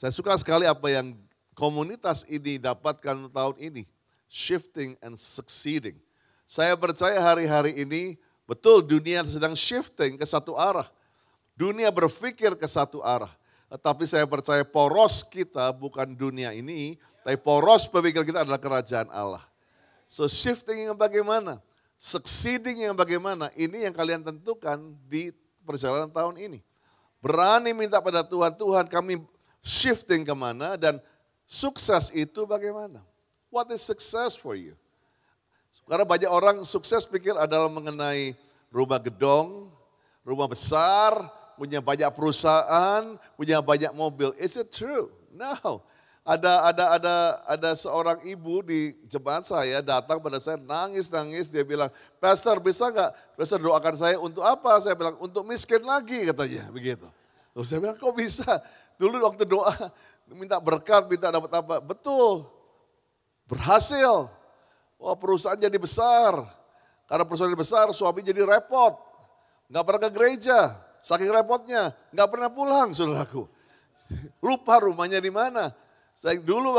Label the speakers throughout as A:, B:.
A: Saya suka sekali apa yang komunitas ini dapatkan tahun ini. Shifting and succeeding. Saya percaya hari-hari ini betul dunia sedang shifting ke satu arah. Dunia berpikir ke satu arah. Tetapi saya percaya poros kita bukan dunia ini, tapi poros pemikiran kita adalah kerajaan Allah. So shifting yang bagaimana? Succeeding yang bagaimana? Ini yang kalian tentukan di perjalanan tahun ini. Berani minta pada Tuhan, Tuhan kami shifting kemana dan sukses itu bagaimana? What is success for you? Karena banyak orang sukses pikir adalah mengenai rumah gedong, rumah besar, punya banyak perusahaan, punya banyak mobil. Is it true? No. Ada seorang ibu di jemaat saya datang pada saya nangis, dia bilang, Pastor bisa nggak? Pastor doakan saya untuk apa? Saya bilang untuk miskin lagi katanya begitu. Lalu saya bilang kok bisa? Dulu waktu doa minta berkat, minta dapat apa? Betul, berhasil. Wah perusahaan jadi besar. Karena perusahaan jadi besar suami jadi repot. Nggak pernah ke gereja, saking repotnya. Nggak pernah pulang saudaraku. Lupa rumahnya di mana. Saya dulu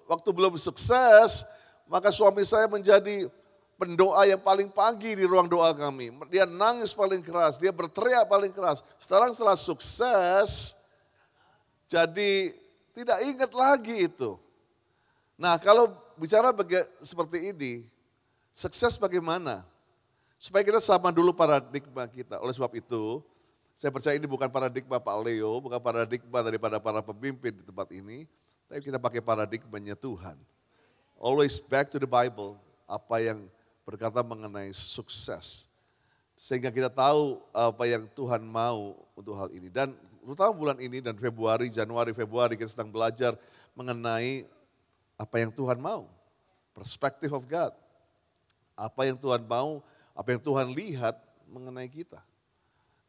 A: waktu belum sukses, maka suami saya menjadi pendoa yang paling pagi di ruang doa kami. Dia nangis paling keras, dia berteriak paling keras. Sekarang setelah sukses, jadi tidak ingat lagi itu. Nah kalau bicara seperti ini, sukses bagaimana? Supaya kita sama dulu paradigma kita. Oleh sebab itu, saya percaya ini bukan paradigma Pak Leo, bukan paradigma daripada para pemimpin di tempat ini. Tapi kita pakai paradigmanya Tuhan. Always back to the Bible, apa yang berkata mengenai sukses. Sehingga kita tahu apa yang Tuhan mau untuk hal ini. Dan terutama bulan ini dan Januari, Februari kita sedang belajar mengenai apa yang Tuhan mau. Perspective of God. Apa yang Tuhan mau, apa yang Tuhan lihat mengenai kita.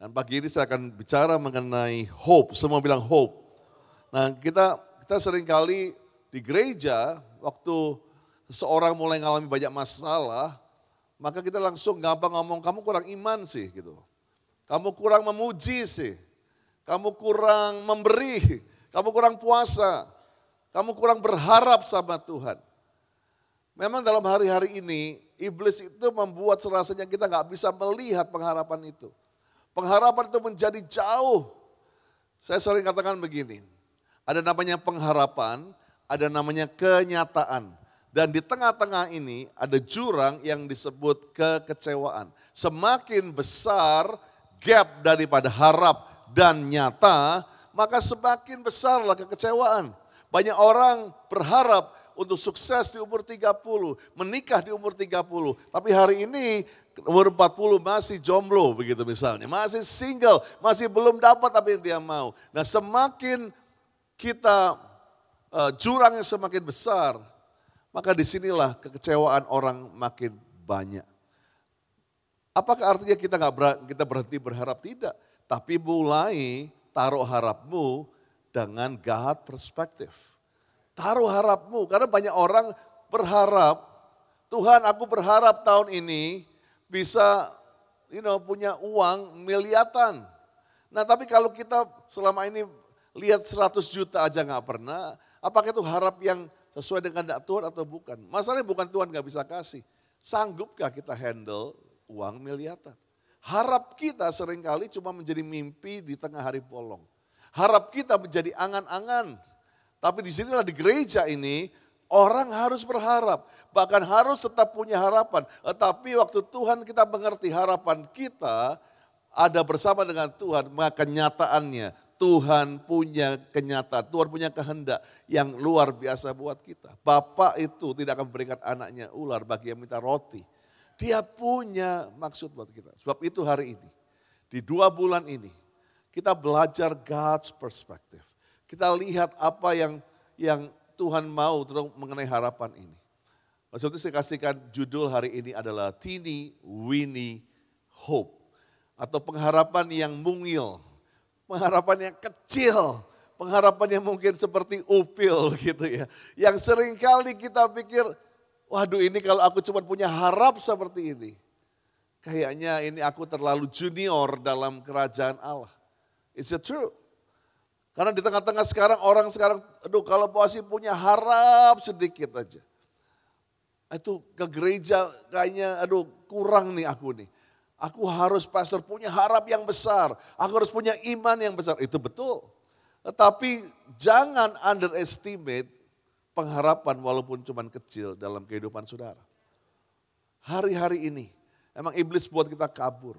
A: Dan pagi ini saya akan bicara mengenai hope, semua bilang hope. Nah kita seringkali di gereja waktu seseorang mulai mengalami banyak masalah, maka kita langsung gampang ngomong kamu kurang iman sih gitu. Kamu kurang memuji sih. Kamu kurang memberi, kamu kurang puasa. Kamu kurang berharap sama Tuhan. Memang dalam hari-hari ini iblis itu membuat serasanya kita nggak bisa melihat pengharapan itu. Pengharapan itu menjadi jauh. Saya sering katakan begini, ada namanya pengharapan, ada namanya kenyataan. Dan di tengah-tengah ini ada jurang yang disebut kekecewaan. Semakin besar gap daripada harap dan nyata, maka semakin besarlah kekecewaan. Banyak orang berharap untuk sukses di umur 30, menikah di umur 30. Tapi hari ini umur 40 masih jomblo begitu misalnya. Masih single, masih belum dapat apa yang dia mau. Nah semakin kita jurangnya semakin besar, maka disinilah kekecewaan orang makin banyak. Apakah artinya kita berhenti berharap? Tidak. Tapi mulai taruh harapmu dengan God perspektif. Taruh harapmu, karena banyak orang berharap, Tuhan aku berharap tahun ini bisa punya uang miliaran. Nah tapi kalau kita selama ini lihat 100 juta aja nggak pernah, apakah itu harap yang sesuai dengan kehendak Tuhan atau bukan? Masalahnya bukan Tuhan nggak bisa kasih. Sanggupkah kita handle uang miliaran? Harap kita seringkali cuma menjadi mimpi di tengah hari bolong. Harap kita menjadi angan-angan. Tapi di sinilah di gereja ini orang harus berharap. Bahkan harus tetap punya harapan. Tetapi waktu Tuhan kita mengerti harapan kita ada bersama dengan Tuhan, maka kenyataannya Tuhan punya kenyataan, Tuhan punya kehendak yang luar biasa buat kita. Bapak itu tidak akan memberikan anaknya ular bagi yang minta roti. Dia punya maksud buat kita. Sebab itu hari ini, di 2 bulan ini, kita belajar God's perspective. Kita lihat apa yang Tuhan mau tentang mengenai harapan ini. Sebab itu saya kasihkan judul hari ini adalah Teeny Weeny Hope. Atau pengharapan yang mungil. Pengharapan yang kecil, pengharapan yang mungkin seperti upil gitu ya. Yang seringkali kita pikir, waduh ini kalau aku cuma punya harap seperti ini. Kayaknya ini aku terlalu junior dalam kerajaan Allah. Is it true? Karena di tengah-tengah sekarang, orang sekarang, aduh kalau masih punya harap sedikit aja. Itu ke gereja kayaknya, aduh kurang nih aku nih. Aku harus pastor punya harap yang besar. Aku harus punya iman yang besar. Itu betul. Tetapi jangan underestimate pengharapan walaupun cuma kecil dalam kehidupan saudara. Hari-hari ini, emang iblis buat kita kabur.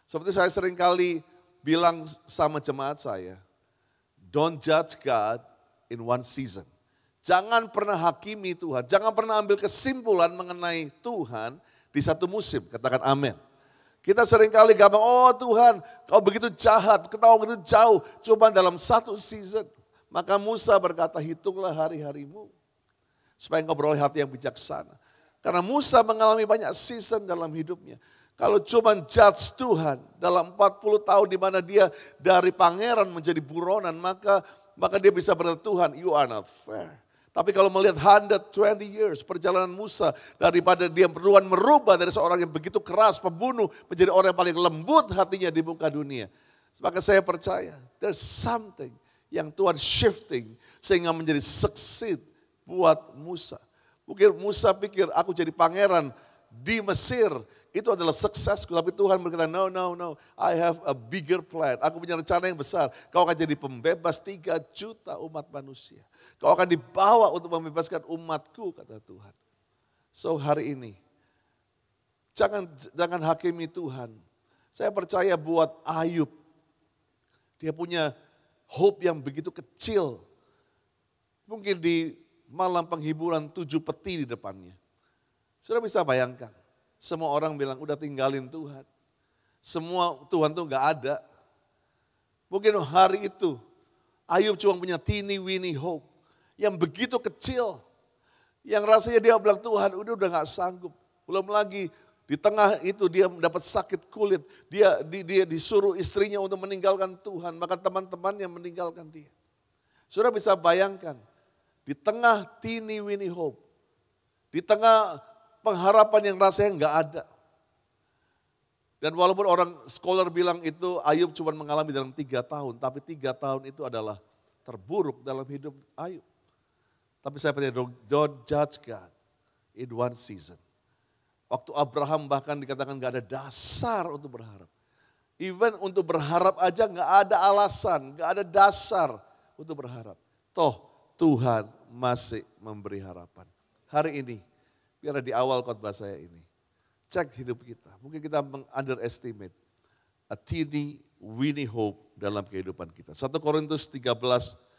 A: Seperti saya sering kali bilang sama jemaat saya, don't judge God in one season. Jangan pernah hakimi Tuhan, jangan pernah ambil kesimpulan mengenai Tuhan di satu musim. Katakan amin. Kita sering kali gampang, oh Tuhan kau begitu jahat, kau begitu jauh. Cuma dalam satu season. Maka Musa berkata, hitunglah hari-harimu. Supaya engkau beroleh hati yang bijaksana. Karena Musa mengalami banyak season dalam hidupnya. Kalau cuma judge Tuhan dalam 40 tahun di mana dia dari pangeran menjadi buronan, maka dia bisa berkata, Tuhan you are not fair. Tapi kalau melihat 120 years perjalanan Musa daripada dia beruan merubah dari seorang yang begitu keras, pembunuh, menjadi orang yang paling lembut hatinya di muka dunia. Maka saya percaya there's something yang Tuhan shifting sehingga menjadi succeed buat Musa. Mungkin Musa pikir aku jadi pangeran di Mesir itu adalah suksesku. Tapi Tuhan berkata no, I have a bigger plan. Aku punya rencana yang besar. Kau akan jadi pembebas 3 juta umat manusia. Kau akan dibawa untuk membebaskan umatku, kata Tuhan. So hari ini, jangan hakimi Tuhan. Saya percaya buat Ayub, dia punya hope yang begitu kecil. Mungkin di malam penghiburan 7 peti di depannya. Sudah bisa bayangkan, semua orang bilang udah tinggalin Tuhan. Semua Tuhan tuh gak ada. Mungkin hari itu, Ayub cuma punya teeny weeny hope. Yang begitu kecil, yang rasanya dia bilang Tuhan udah gak sanggup. Belum lagi di tengah itu dia mendapat sakit kulit, dia disuruh istrinya untuk meninggalkan Tuhan, maka teman-temannya meninggalkan dia. Sudah bisa bayangkan, di tengah teeny weeny hope, di tengah pengharapan yang rasanya gak ada. Dan walaupun orang scholar bilang itu Ayub cuma mengalami dalam 3 tahun, tapi 3 tahun itu adalah terburuk dalam hidup Ayub. Tapi saya percaya, don't judge God in one season. Waktu Abraham bahkan dikatakan gak ada dasar untuk berharap. Even untuk berharap aja gak ada alasan, gak ada dasar untuk berharap. Toh Tuhan masih memberi harapan. Hari ini, biar di awal khotbah saya ini, cek hidup kita. Mungkin kita underestimate a teeny weeny hope dalam kehidupan kita. 1 Korintus 13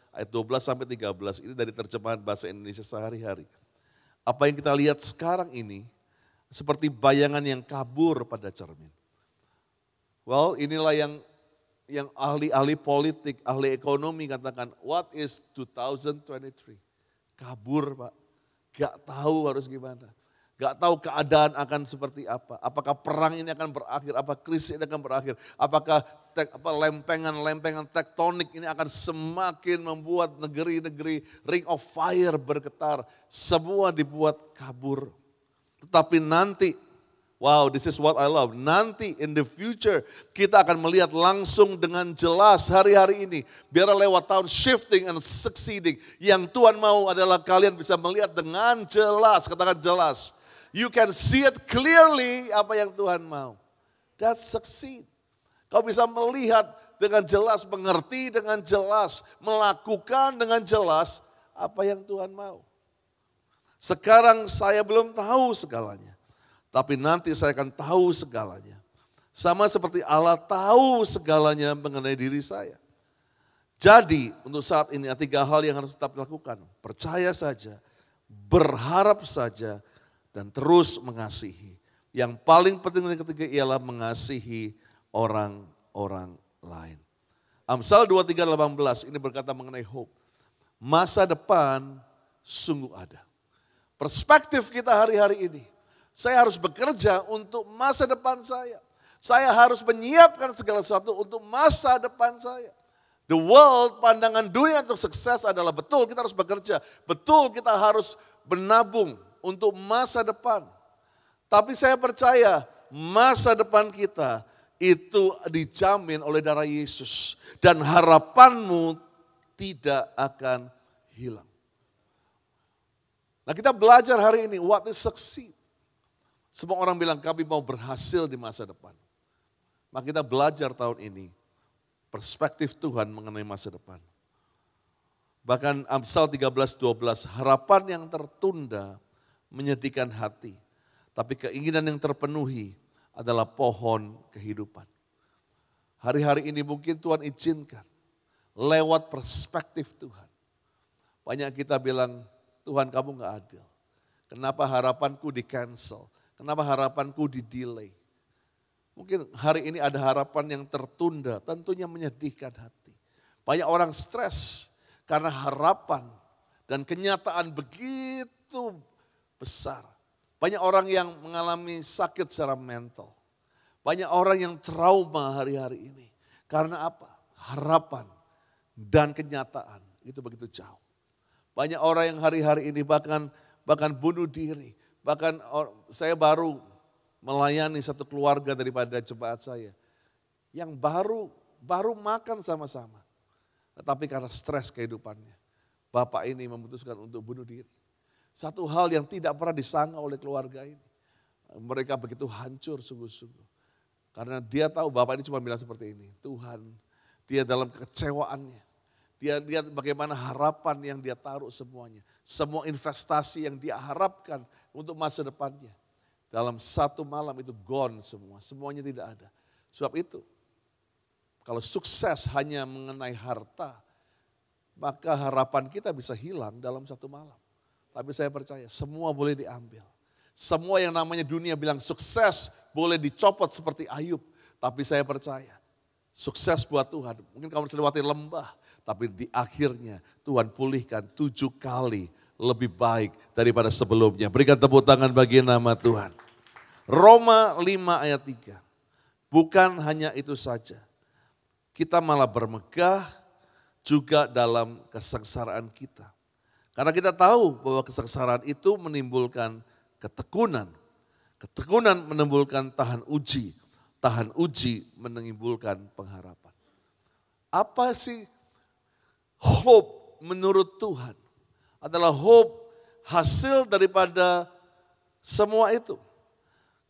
A: ayat 12 sampai 13 ini dari terjemahan bahasa Indonesia sehari-hari. Apa yang kita lihat sekarang ini seperti bayangan yang kabur pada cermin. Well, inilah yang ahli-ahli politik, ahli ekonomi katakan, what is 2023? Kabur Pak, gak tahu harus gimana. Gak tahu keadaan akan seperti apa. Apakah perang ini akan berakhir, apa krisis ini akan berakhir. Apakah lempengan-lempengan tektonik ini akan semakin membuat negeri-negeri ring of fire bergetar. Semua dibuat kabur. Tetapi nanti, wow, this is what I love. Nanti in the future kita akan melihat langsung dengan jelas hari-hari ini. Biar lewat tahun shifting and succeeding. Yang Tuhan mau adalah kalian bisa melihat dengan jelas, katakan jelas. You can see it clearly apa yang Tuhan mau. That's succeed. Kau bisa melihat dengan jelas, mengerti dengan jelas, melakukan dengan jelas apa yang Tuhan mau. Sekarang saya belum tahu segalanya. Tapi nanti saya akan tahu segalanya. Sama seperti Allah tahu segalanya mengenai diri saya. Jadi untuk saat ini ada 3 hal yang harus tetap dilakukan. Percaya saja, berharap saja, dan terus mengasihi. Yang paling penting yang ketiga ialah mengasihi orang-orang lain. Amsal 23:18 ini berkata mengenai hope. Masa depan sungguh ada. Perspektif kita hari-hari ini. Saya harus bekerja untuk masa depan saya. Saya harus menyiapkan segala sesuatu untuk masa depan saya. The world, pandangan dunia untuk sukses adalah betul kita harus bekerja. Betul kita harus menabung untuk masa depan. Tapi saya percaya masa depan kita itu dijamin oleh darah Yesus. Dan harapanmu tidak akan hilang. Nah, kita belajar hari ini, what is succeed? Semua orang bilang kami mau berhasil di masa depan. Maka kita belajar tahun ini, perspektif Tuhan mengenai masa depan. Bahkan Amsal 13:12, harapan yang tertunda menyedihkan hati. Tapi keinginan yang terpenuhi adalah pohon kehidupan. Hari-hari ini mungkin Tuhan izinkan, lewat perspektif Tuhan. Banyak kita bilang, Tuhan kamu gak adil. Kenapa harapanku di cancel? Kenapa harapanku di delay? Mungkin hari ini ada harapan yang tertunda, tentunya menyedihkan hati. Banyak orang stres karena harapan dan kenyataan begitu besar. Banyak orang yang mengalami sakit secara mental. Banyak orang yang trauma hari-hari ini. Karena apa? Harapan dan kenyataan itu begitu jauh. Banyak orang yang hari-hari ini bahkan bunuh diri. Bahkan saya baru melayani satu keluarga daripada jemaat saya. Yang baru makan sama-sama. Tetapi karena stres kehidupannya. Bapak ini memutuskan untuk bunuh diri. Satu hal yang tidak pernah disangka oleh keluarga ini. Mereka begitu hancur sungguh-sungguh. Karena dia tahu bapak ini cuma bilang seperti ini. Tuhan, dia dalam kekecewaannya. Dia lihat bagaimana harapan yang dia taruh semuanya. Semua investasi yang dia harapkan untuk masa depannya. Dalam satu malam itu gone semua. Semuanya tidak ada. Sebab itu, kalau sukses hanya mengenai harta, maka harapan kita bisa hilang dalam satu malam. Tapi saya percaya semua boleh diambil. Semua yang namanya dunia bilang sukses boleh dicopot seperti Ayub. Tapi saya percaya sukses buat Tuhan. Mungkin kamu sudah lewati lembah. Tapi di akhirnya Tuhan pulihkan 7 kali lebih baik daripada sebelumnya. Berikan tepuk tangan bagi nama Tuhan. Roma 5 ayat 3. Bukan hanya itu saja. Kita malah bermegah juga dalam kesengsaraan kita. Karena kita tahu bahwa kesengsaraan itu menimbulkan ketekunan. Ketekunan menimbulkan tahan uji. Tahan uji menimbulkan pengharapan. Apa sih hope menurut Tuhan? Adalah hope hasil daripada semua itu.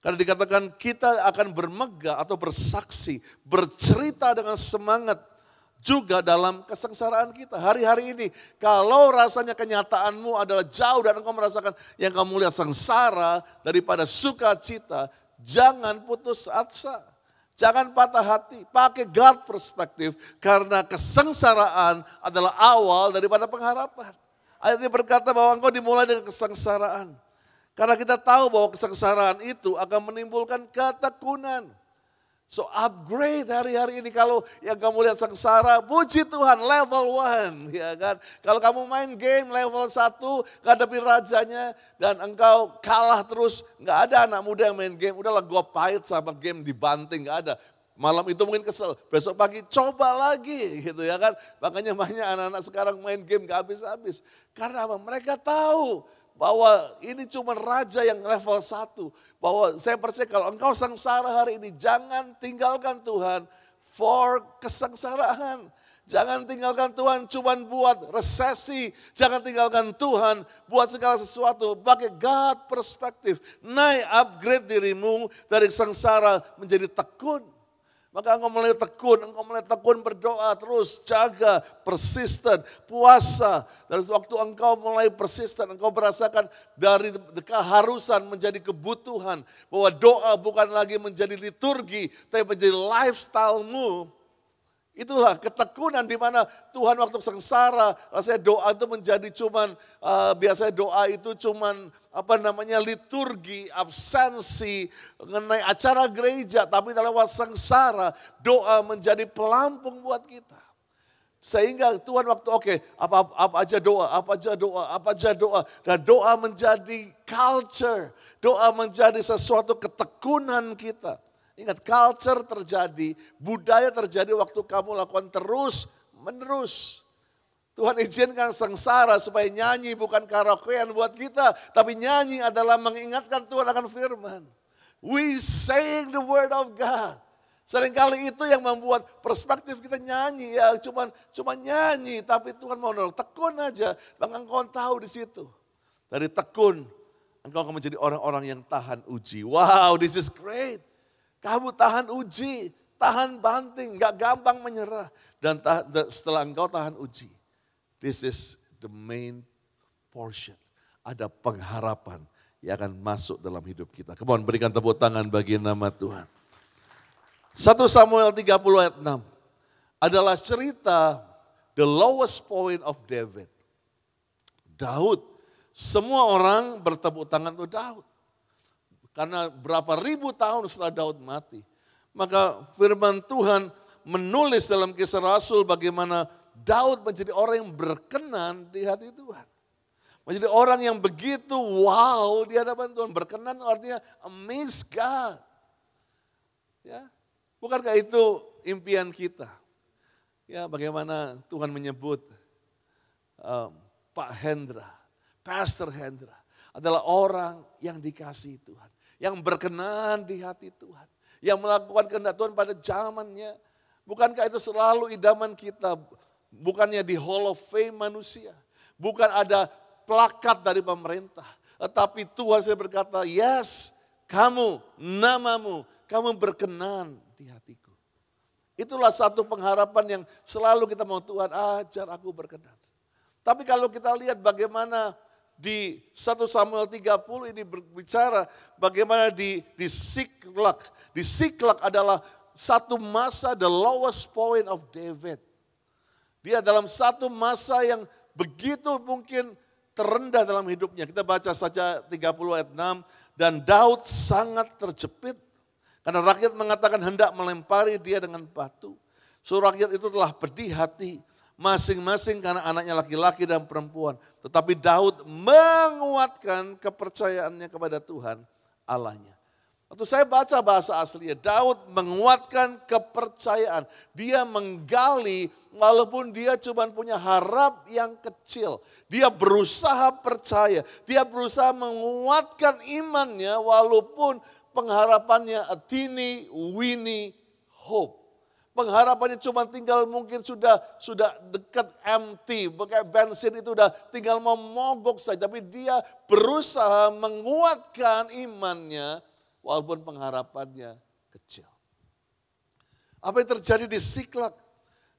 A: Karena dikatakan kita akan bermegah atau bersaksi, bercerita dengan semangat juga dalam kesengsaraan kita. Hari-hari ini kalau rasanya kenyataanmu adalah jauh dan engkau merasakan yang kamu lihat sengsara daripada sukacita, jangan putus asa. Jangan patah hati, pakai God perspektif karena kesengsaraan adalah awal daripada pengharapan. Ayat ini berkata bahwa engkau dimulai dengan kesengsaraan. Karena kita tahu bahwa kesengsaraan itu akan menimbulkan ketekunan. So upgrade hari-hari ini kalau yang kamu lihat sengsara, puji Tuhan level 1. Ya kan? Kalau kamu main game level 1, ngadepi rajanya dan engkau kalah terus, gak ada anak muda yang main game, udahlah gue pahit sama game dibanting, gak ada. Malam itu mungkin kesel, besok pagi coba lagi gitu ya kan. Makanya banyak anak-anak sekarang main game gak habis-habis. Karena apa? Mereka tahu bahwa ini cuma raja yang level 1. Bahwa saya percaya kalau engkau sengsara hari ini, jangan tinggalkan Tuhan for kesengsaraan. Jangan tinggalkan Tuhan cuma buat resesi. Jangan tinggalkan Tuhan buat segala sesuatu. Pakai God perspektif. Naik upgrade dirimu dari sengsara menjadi tekun. Maka engkau mulai tekun berdoa terus, jaga, persisten, puasa. Dan waktu engkau mulai persisten, engkau merasakan dari keharusan menjadi kebutuhan. Bahwa doa bukan lagi menjadi liturgi, tapi menjadi lifestyle-mu. Itulah ketekunan di mana Tuhan waktu sengsara, rasanya doa itu menjadi cuman, biasanya doa itu cuman liturgi, absensi, mengenai acara gereja. Tapi lewat sengsara, doa menjadi pelampung buat kita. Sehingga Tuhan waktu apa aja doa. Dan doa menjadi culture, doa menjadi sesuatu ketekunan kita. Ingat, culture terjadi, budaya terjadi waktu kamu lakukan terus menerus. Tuhan izinkan sengsara supaya nyanyi bukan karaokean buat kita. Tapi nyanyi adalah mengingatkan Tuhan akan firman. We saying the word of God. Seringkali itu yang membuat perspektif kita nyanyi, ya cuma nyanyi, tapi Tuhan mau nolong. Tekun aja, bahkan engkau tahu di situ. Dari tekun, engkau akan menjadi orang-orang yang tahan uji. Wow, this is great. Kamu tahan uji, tahan banting, gak gampang menyerah. Dan setelah engkau tahan uji, this is the main portion. Ada pengharapan yang akan masuk dalam hidup kita. Come on, berikan tepuk tangan bagi nama Tuhan. 1 Samuel 30 ayat 6 adalah cerita the lowest point of David. Daud, semua orang bertepuk tangan untuk Daud. Karena berapa ribu tahun setelah Daud mati. Maka firman Tuhan menulis dalam Kisah Rasul bagaimana Daud menjadi orang yang berkenan di hati Tuhan. Menjadi orang yang begitu wow di hadapan Tuhan. Berkenan artinya amaze God. Ya. Bukankah itu impian kita? Ya, bagaimana Tuhan menyebut Pak Hendra, Pastor Hendra adalah orang yang dikasihi Tuhan, yang berkenan di hati Tuhan, yang melakukan kehendak Tuhan pada zamannya. Bukankah itu selalu idaman kita? Bukannya di Hall of Fame manusia, bukan ada plakat dari pemerintah, tetapi Tuhan saya berkata, yes, kamu, namamu, kamu berkenan di hatiku. Itulah satu pengharapan yang selalu kita mau, Tuhan ajar aku berkenan. Tapi kalau kita lihat bagaimana di 1 Samuel 30 ini berbicara bagaimana di Siklak. Di Siklak adalah satu masa the lowest point of David. Dia dalam satu masa yang begitu mungkin terendah dalam hidupnya. Kita baca saja 30 ayat 6. Dan Daud sangat terjepit karena rakyat mengatakan hendak melempari dia dengan batu. So rakyat itu telah pedih hati masing-masing karena anaknya laki-laki dan perempuan. Tetapi Daud menguatkan kepercayaannya kepada Tuhan Allahnya. Waktu saya baca bahasa aslinya, Daud menguatkan kepercayaan. Dia menggali walaupun dia cuma punya harap yang kecil. Dia berusaha percaya, dia berusaha menguatkan imannya walaupun pengharapannya a teeny weeny hope. Pengharapannya cuma tinggal mungkin sudah dekat empty, kayak bensin itu udah tinggal mau mogok saja. Tapi dia berusaha menguatkan imannya walaupun pengharapannya kecil. Apa yang terjadi di Siklak?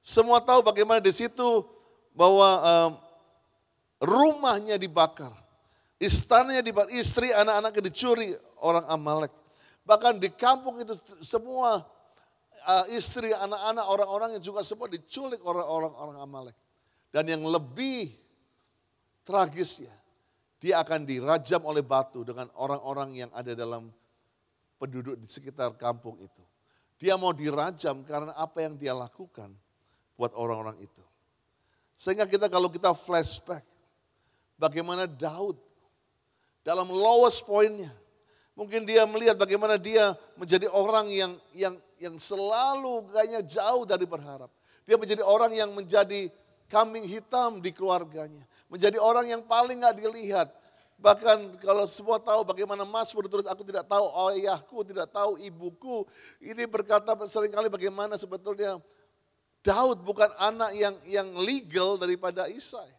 A: Semua tahu bagaimana di situ bahwa rumahnya dibakar. Istananya dibakar, istri anak-anaknya dicuri orang Amalek. Bahkan di kampung itu semua istri, anak-anak, orang-orang yang juga semua diculik oleh orang-orang Amalek. Dan yang lebih tragisnya, dia akan dirajam oleh batu dengan orang-orang yang ada dalam penduduk di sekitar kampung itu. Dia mau dirajam karena apa yang dia lakukan buat orang-orang itu. Sehingga kalau kita flashback, bagaimana Daud dalam lowest point-nya, mungkin dia melihat bagaimana dia menjadi orang yang selalu kayaknya jauh dari berharap. Dia menjadi orang yang menjadi kambing hitam di keluarganya. Menjadi orang yang paling gak dilihat. Bahkan kalau semua tahu bagaimana Mazmur ditulis, aku tidak tahu ayahku, tidak tahu ibuku. Ini berkata seringkali bagaimana sebetulnya Daud bukan anak yang legal daripada Isai.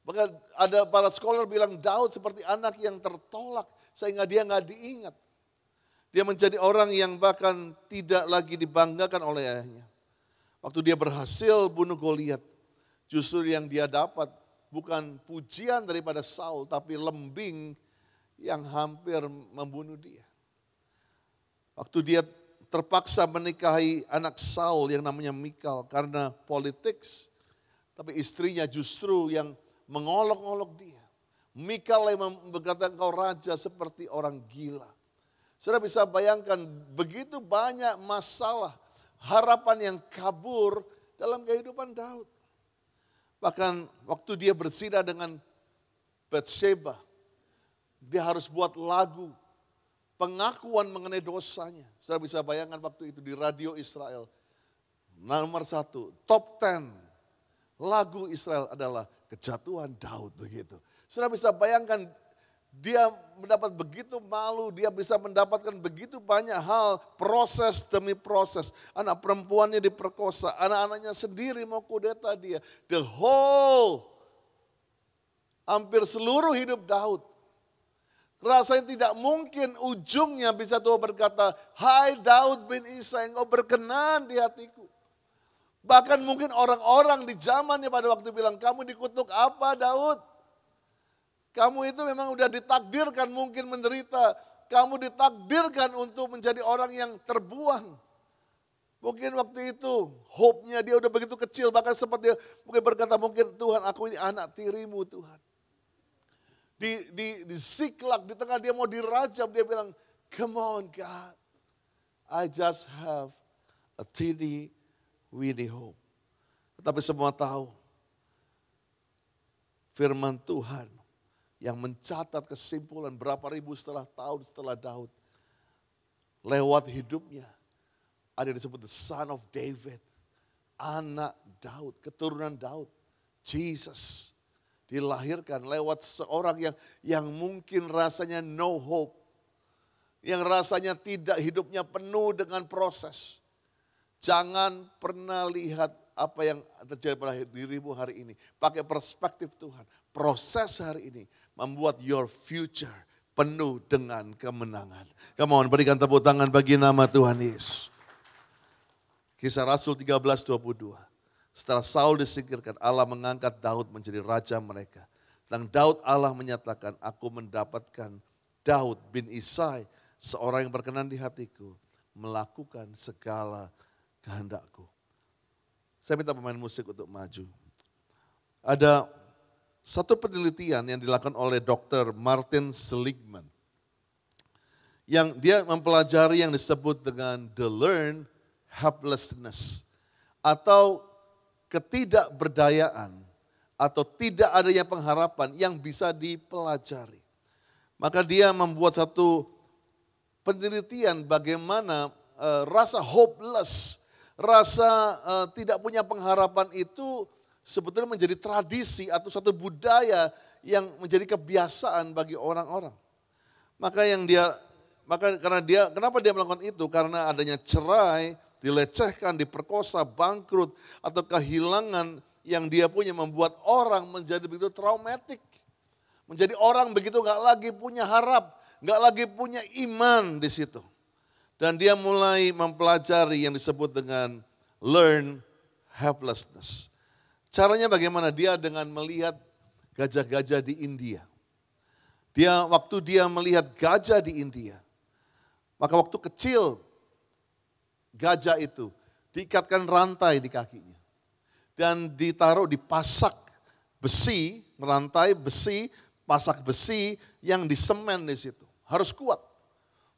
A: Bahkan ada para scholar bilang Daud seperti anak yang tertolak sehingga dia gak diingat. Dia menjadi orang yang bahkan tidak lagi dibanggakan oleh ayahnya. Waktu dia berhasil bunuh Goliat, justru yang dia dapat bukan pujian daripada Saul, tapi lembing yang hampir membunuh dia. Waktu dia terpaksa menikahi anak Saul yang namanya Mikal karena politik, tapi istrinya justru yang mengolok-olok dia. Mikal yang berkata engkau raja seperti orang gila. Saudara bisa bayangkan begitu banyak masalah, harapan yang kabur dalam kehidupan Daud. Bahkan waktu dia berzina dengan Batsheba, dia harus buat lagu pengakuan mengenai dosanya. Saudara bisa bayangkan waktu itu di radio Israel, nomor 1, top 10 lagu Israel adalah kejatuhan Daud begitu. Saudara bisa bayangkan Dia mendapat begitu malu, dia bisa mendapatkan begitu banyak hal, proses demi proses. Anak perempuannya diperkosa, anak-anaknya sendiri mau kudeta dia. The whole, hampir seluruh hidup Daud. Rasanya tidak mungkin ujungnya bisa Tuhan berkata, hai Daud bin Isai, engkau berkenan di hatiku. Bahkan mungkin orang-orang di zamannya pada waktu bilang, kamu dikutuk apa Daud? Kamu itu memang udah ditakdirkan mungkin menderita. Kamu ditakdirkan untuk menjadi orang yang terbuang. Mungkin waktu itu hope-nya dia udah begitu kecil. Bahkan sempat dia mungkin berkata, mungkin Tuhan aku ini anak tirimu Tuhan. Di Siklak, di tengah dia mau dirajam, dia bilang, come on God, I just have a teeny weeny hope. Tetapi semua tahu, firman Tuhan yang mencatat kesimpulan berapa ribu tahun setelah Daud, lewat hidupnya, ada yang disebut the son of David, anak Daud, keturunan Daud, Jesus. Dilahirkan lewat seorang yang mungkin rasanya no hope. Yang rasanya tidak hidupnya penuh dengan proses. Jangan pernah lihat apa yang terjadi pada dirimu hari ini. Pakai perspektif Tuhan. Proses hari ini membuat your future penuh dengan kemenangan. Come on, berikan tepuk tangan bagi nama Tuhan Yesus. Kisah Rasul 13:22. Setelah Saul disingkirkan, Allah mengangkat Daud menjadi raja mereka. Tentang Daud, Allah menyatakan, aku mendapatkan Daud bin Isai, seorang yang berkenan di hatiku, melakukan segala kehendakku. Saya minta pemain musik untuk maju. Ada satu penelitian yang dilakukan oleh Dr. Martin Seligman. Yang dia mempelajari yang disebut dengan the learned helplessness. Atau ketidakberdayaan atau tidak adanya pengharapan yang bisa dipelajari. Maka dia membuat satu penelitian bagaimana rasa hopeless, rasa tidak punya pengharapan itu sebetulnya menjadi tradisi atau satu budaya yang menjadi kebiasaan bagi orang-orang. Kenapa dia melakukan itu? Karena adanya cerai, dilecehkan, diperkosa, bangkrut, atau kehilangan yang dia punya membuat orang menjadi begitu traumatik. Menjadi orang begitu gak lagi punya harap, gak lagi punya iman di situ. Dan dia mulai mempelajari yang disebut dengan learn helplessness. Caranya bagaimana? Dia dengan melihat gajah-gajah di India. Waktu dia melihat gajah di India, maka waktu kecil, gajah itu diikatkan rantai di kakinya dan ditaruh di pasak besi, rantai besi, pasak besi yang disemen di situ. Harus kuat.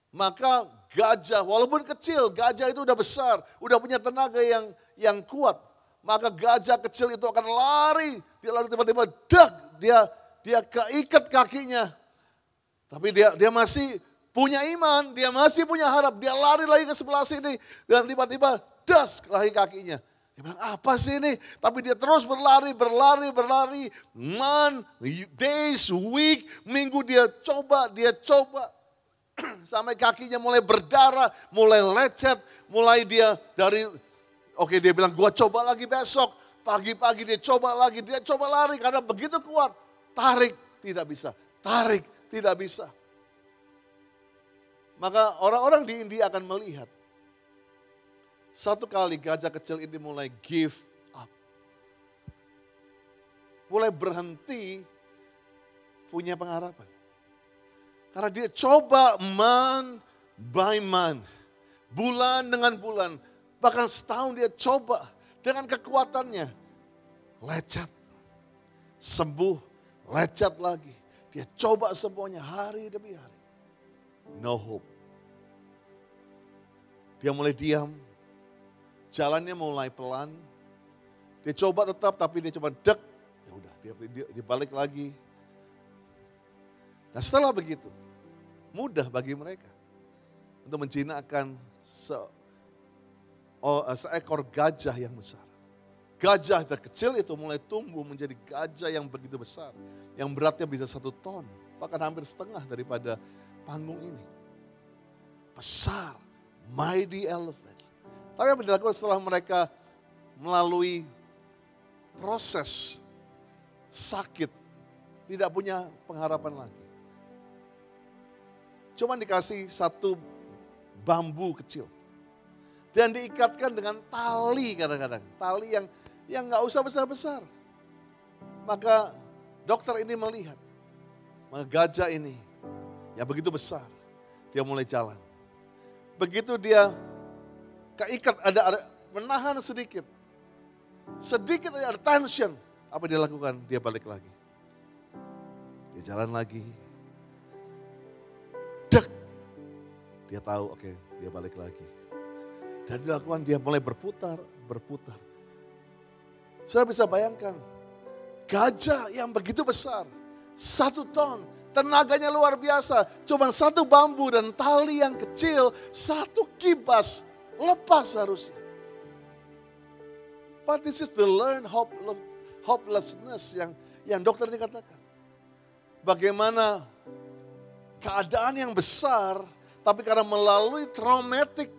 A: Maka gajah, walaupun kecil, gajah itu udah besar, udah punya tenaga yang kuat. Maka gajah kecil itu akan lari, dia lalu tiba-tiba dia keikat kakinya. Tapi dia masih punya iman, dia masih punya harap, dia lari lagi ke sebelah sini dan tiba-tiba lari kakinya. Dia bilang apa sih ini? Tapi dia terus berlari, month, days, week, minggu dia coba. Sampai kakinya mulai berdarah, mulai lecet, mulai dia dia bilang gua coba lagi besok. Pagi-pagi dia coba lari karena begitu kuat. Tarik, tidak bisa. Maka orang-orang di India akan melihat. Satu kali gajah kecil ini mulai give up. Mulai berhenti punya pengharapan. Karena dia coba month by month. Bulan dengan bulan. Bahkan setahun dia coba dengan kekuatannya. Lecet. Sembuh. Lecet lagi. Dia coba semuanya hari demi hari. No hope. Dia mulai diam, jalannya mulai pelan. Dia coba tetap, tapi dia coba ya udah, dia balik lagi. Nah setelah begitu, mudah bagi mereka untuk menjinakkan seekor gajah yang besar. Gajah kecil itu mulai tumbuh menjadi gajah yang begitu besar, yang beratnya bisa 1 ton. bahkan hampir setengah daripada panggung ini. Besar, mighty elephant. Tapi yang dilakukan setelah mereka melalui proses sakit, tidak punya pengharapan lagi. Cuma dikasih satu bambu kecil. Dan diikatkan dengan tali kadang-kadang. Tali yang gak usah besar-besar. Maka dokter ini melihat. Maka gajah ini yang begitu besar. Dia mulai jalan. Begitu dia keikat ada menahan sedikit. Sedikit ada tension. Apa dia lakukan? Dia balik lagi. Dia jalan lagi. Dek. Dia tahu oke, dia balik lagi. Dan dilakukan dia mulai berputar. Sudah bisa bayangkan. Gajah yang begitu besar. 1 ton. Tenaganya luar biasa. Cuma satu bambu dan tali yang kecil. 1 kibas. Lepas harusnya. But this is the learned hopelessness yang dokter ini katakan. Bagaimana keadaan yang besar. Tapi karena melalui traumatic.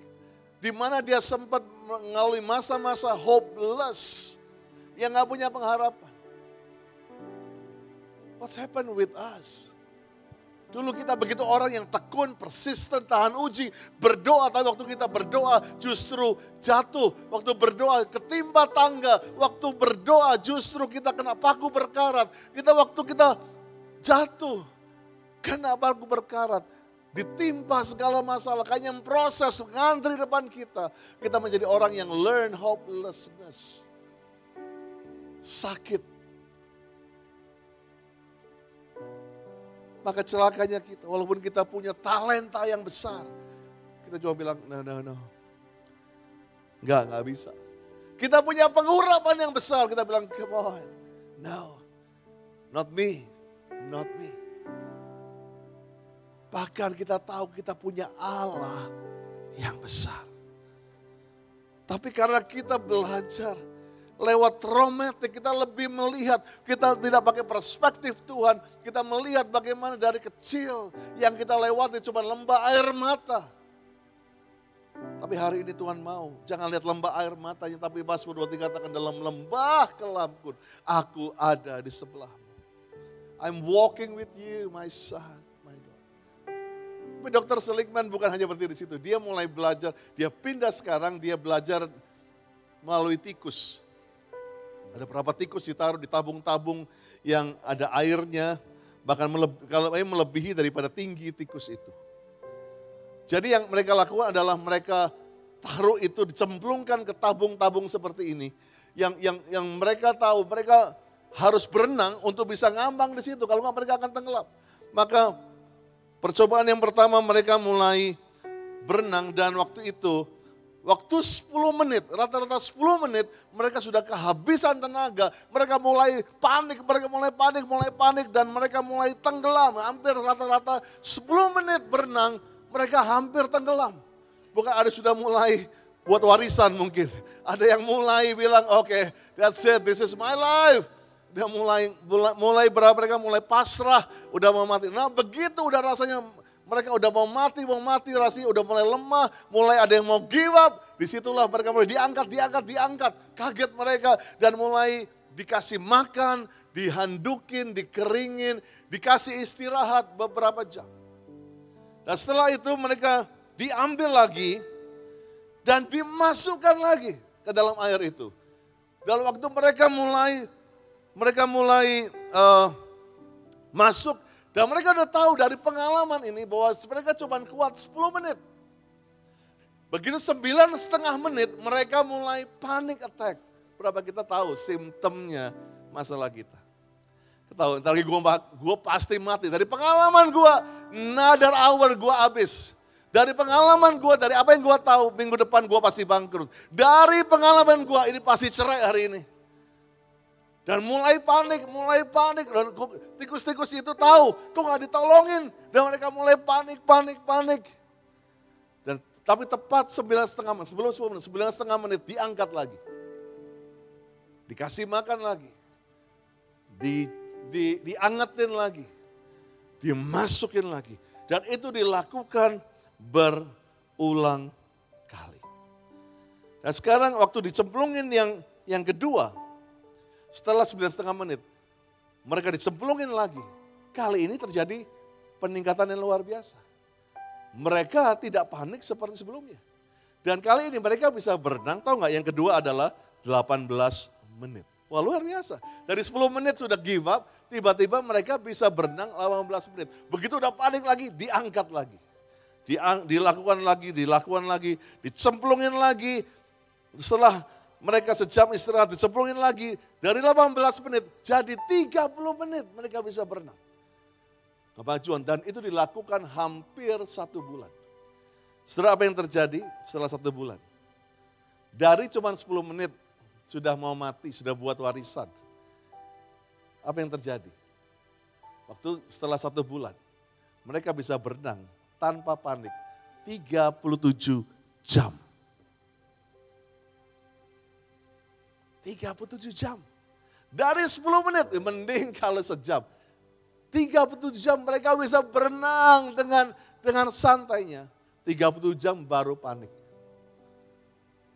A: Di mana dia sempat mengalami masa-masa hopeless. Yang gak punya pengharapan. What's happened with us? Dulu kita begitu orang yang tekun, persisten, tahan uji, berdoa. Tapi waktu kita berdoa justru jatuh. Waktu berdoa ketimpa tangga. Waktu berdoa justru kita kena paku berkarat. Waktu kita jatuh, kena paku berkarat. Ditimpa segala masalah, kayaknya proses ngantri depan kita. Kita menjadi orang yang learn hopelessness. Sakit. Maka celakanya kita, walaupun kita punya talenta yang besar. Kita cuma bilang, no. Enggak bisa. Kita punya pengurapan yang besar, kita bilang, come on. No, not me. Bahkan kita tahu kita punya Allah yang besar. Tapi karena kita belajar lewat traumatik, kita lebih melihat, kita tidak pakai perspektif Tuhan. Kita melihat bagaimana dari kecil yang kita lewati cuma lembah air mata. Tapi hari ini Tuhan mau, jangan lihat lembah air matanya, tapi Mazmur 23 katakan dalam lembah kelam pun aku ada di sebelahmu. I'm walking with you, my son. Tapi Dr. Seligman bukan hanya berhenti di situ. Dia mulai belajar, dia pindah sekarang, dia belajar melalui tikus. Ada berapa tikus ditaruh di tabung-tabung yang ada airnya, bahkan melebihi daripada tinggi tikus itu. Jadi yang mereka lakukan adalah mereka taruh itu, dicemplungkan ke tabung-tabung seperti ini. Yang mereka tahu, mereka harus berenang untuk bisa ngambang di situ, kalau nggak mereka akan tenggelam. Maka percobaan yang pertama mereka mulai berenang dan waktu 10 menit, rata-rata 10 menit mereka sudah kehabisan tenaga. Mereka mulai panik dan mereka mulai tenggelam. Hampir rata-rata 10 menit berenang mereka hampir tenggelam. Bukan ada sudah mulai buat warisan mungkin. Ada yang mulai bilang oke, that's it, this is my life. Dia mulai berapa mereka mulai pasrah, udah mau mati. Nah begitu udah rasanya mereka udah mau mati, rasanya udah mulai lemah, mulai ada yang mau give up. Disitulah mereka mulai diangkat. Kaget mereka dan mulai dikasih makan, dihandukin, dikeringin, dikasih istirahat beberapa jam. Dan setelah itu mereka diambil lagi dan dimasukkan lagi ke dalam air itu. Dalam waktu mereka mulai masuk dan mereka udah tahu dari pengalaman ini bahwa mereka cuma kuat 10 menit. Begitu 9,5 menit mereka mulai panic attack. Berapa kita tahu simptomnya masalah kita. Ketahuan, ntar lagi gue pasti mati. Dari pengalaman gue, another hour gue habis. Dari pengalaman gue, dari apa yang gue tahu, minggu depan gue pasti bangkrut. Dari pengalaman gue, ini pasti cerai hari ini. Dan mulai panik. Dan tikus-tikus itu tahu, kok gak ditolongin. Dan mereka mulai panik. Dan tapi tepat 9,5 menit diangkat lagi. Dikasih makan lagi. Diangetin lagi. dimasukin lagi. Dan itu dilakukan berulang kali. Dan sekarang waktu dicemplungin yang kedua, setelah 9,5 menit, mereka dicemplungin lagi. Kali ini terjadi peningkatan yang luar biasa. Mereka tidak panik seperti sebelumnya. Dan kali ini mereka bisa berenang, tahu nggak? Yang kedua adalah 18 menit. Wah, luar biasa. Dari 10 menit sudah give up, tiba-tiba mereka bisa berenang 18 menit. Begitu udah panik lagi, diangkat lagi. Dilakukan lagi, dicemplungin lagi. Setelah mereka sejam istirahat, dicemplungin lagi. Dari 18 menit jadi 30 menit mereka bisa berenang. Kemajuan, dan itu dilakukan hampir 1 bulan. Setelah apa yang terjadi setelah 1 bulan? Dari cuma 10 menit sudah mau mati, sudah buat warisan. Apa yang terjadi? Waktu setelah 1 bulan, mereka bisa berenang tanpa panik 37 jam. 37 jam. Dari 10 menit, mending kalau sejam. 37 jam mereka bisa berenang dengan santainya. 37 jam baru panik.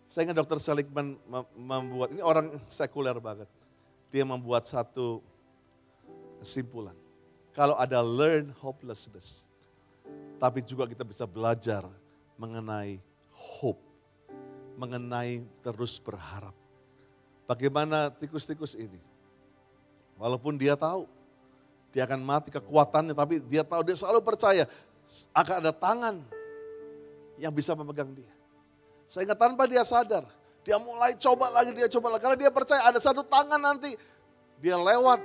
A: Saya ingat Dr. Seligman membuat, ini orang sekuler banget. Dia membuat satu kesimpulan. Kalau ada learn hopelessness, tapi juga kita bisa belajar mengenai hope. Mengenai terus berharap. Bagaimana tikus-tikus ini? Walaupun dia tahu, dia akan mati kekuatannya, tapi dia tahu, dia selalu percaya akan ada tangan yang bisa memegang dia. Sehingga tanpa dia sadar, dia mulai coba lagi, karena dia percaya ada satu tangan nanti. Dia lewat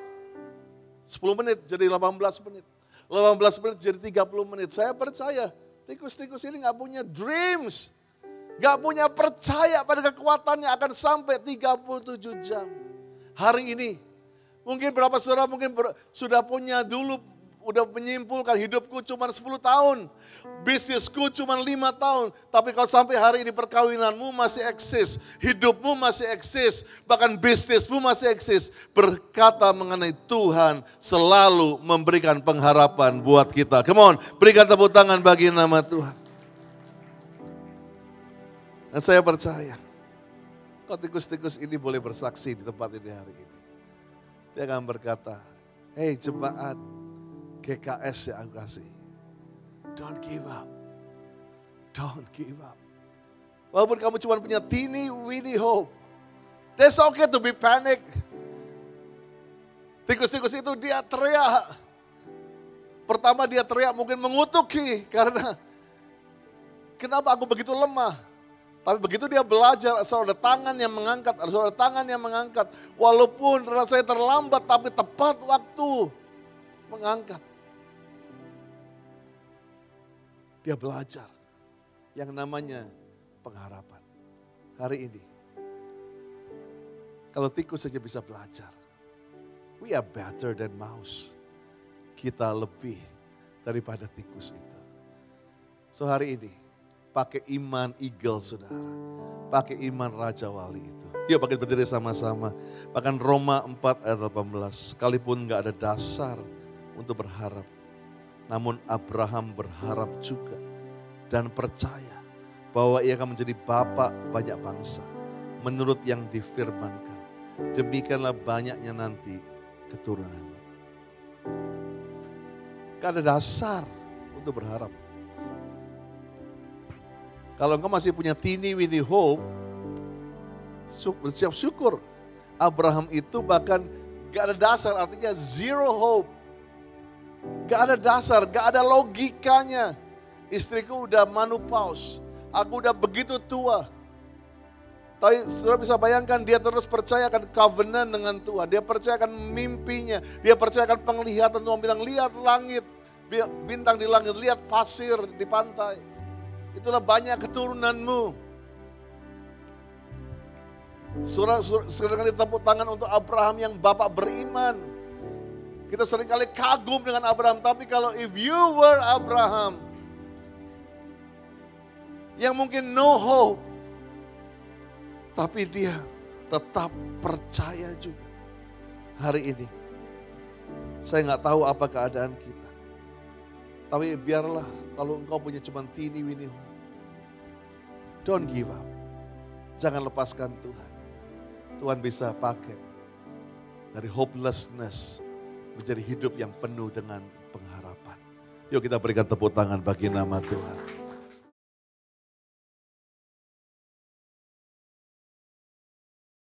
A: 10 menit jadi 18 menit. 18 menit jadi 30 menit. Saya percaya tikus-tikus ini gak punya dreams. Gak punya percaya pada kekuatannya akan sampai 37 jam. Hari ini, mungkin berapa saudara sudah punya dulu, udah menyimpulkan hidupku cuma 10 tahun. Bisnisku cuma 5 tahun. Tapi kalau sampai hari ini perkawinanmu masih eksis. Hidupmu masih eksis. Bahkan bisnismu masih eksis. Berkata mengenai Tuhan selalu memberikan pengharapan buat kita. Come on, berikan tepuk tangan bagi nama Tuhan. Dan saya percaya, kalau tikus-tikus ini boleh bersaksi di tempat ini hari ini. Dia akan berkata, hey jemaat GKS yang aku kasih. Don't give up. Don't give up. Walaupun kamu cuma punya teeny weeny hope. That's okay to be panic. Tikus-tikus itu dia teriak. Pertama dia teriak mungkin mengutuki karena kenapa aku begitu lemah. Tapi begitu dia belajar, asal ada tangan yang mengangkat, asal ada tangan yang mengangkat. Walaupun rasanya terlambat, tapi tepat waktu mengangkat. Dia belajar yang namanya pengharapan. Hari ini, kalau tikus saja bisa belajar, we are better than mouse. Kita lebih daripada tikus itu. So hari ini, pakai iman eagle saudara. Pakai iman Raja Wali itu. Yuk pakai berdiri sama-sama. Bahkan Roma 4 ayat 18. Sekalipun gak ada dasar untuk berharap. Namun Abraham berharap juga. Dan percaya bahwa ia akan menjadi bapak banyak bangsa. Menurut yang difirmankan. Demikianlah banyaknya nanti keturunan. Gak ada dasar untuk berharap. Kalau engkau masih punya teeny weeny hope, bersiap syukur. Abraham itu bahkan gak ada dasar, artinya zero hope. Gak ada dasar, gak ada logikanya. Istriku udah menopause, aku udah begitu tua. Tapi saudara bisa bayangkan dia terus percaya akan covenant dengan Tuhan. Dia percaya akan mimpinya, dia percaya akan penglihatan Tuhan bilang lihat langit, bintang di langit, lihat pasir di pantai. Itulah banyak keturunanmu. Seringkali tepuk tangan untuk Abraham yang bapak beriman. Kita seringkali kagum dengan Abraham. Tapi kalau if you were Abraham, yang mungkin no hope, tapi dia tetap percaya juga. Hari ini, saya gak tahu apa keadaan kita. Tapi biarlah kalau engkau punya cuma tini wini ho. Don't give up. Jangan lepaskan Tuhan. Tuhan bisa pakai dari hopelessness menjadi hidup yang penuh dengan pengharapan. Yuk kita berikan tepuk tangan bagi nama Tuhan.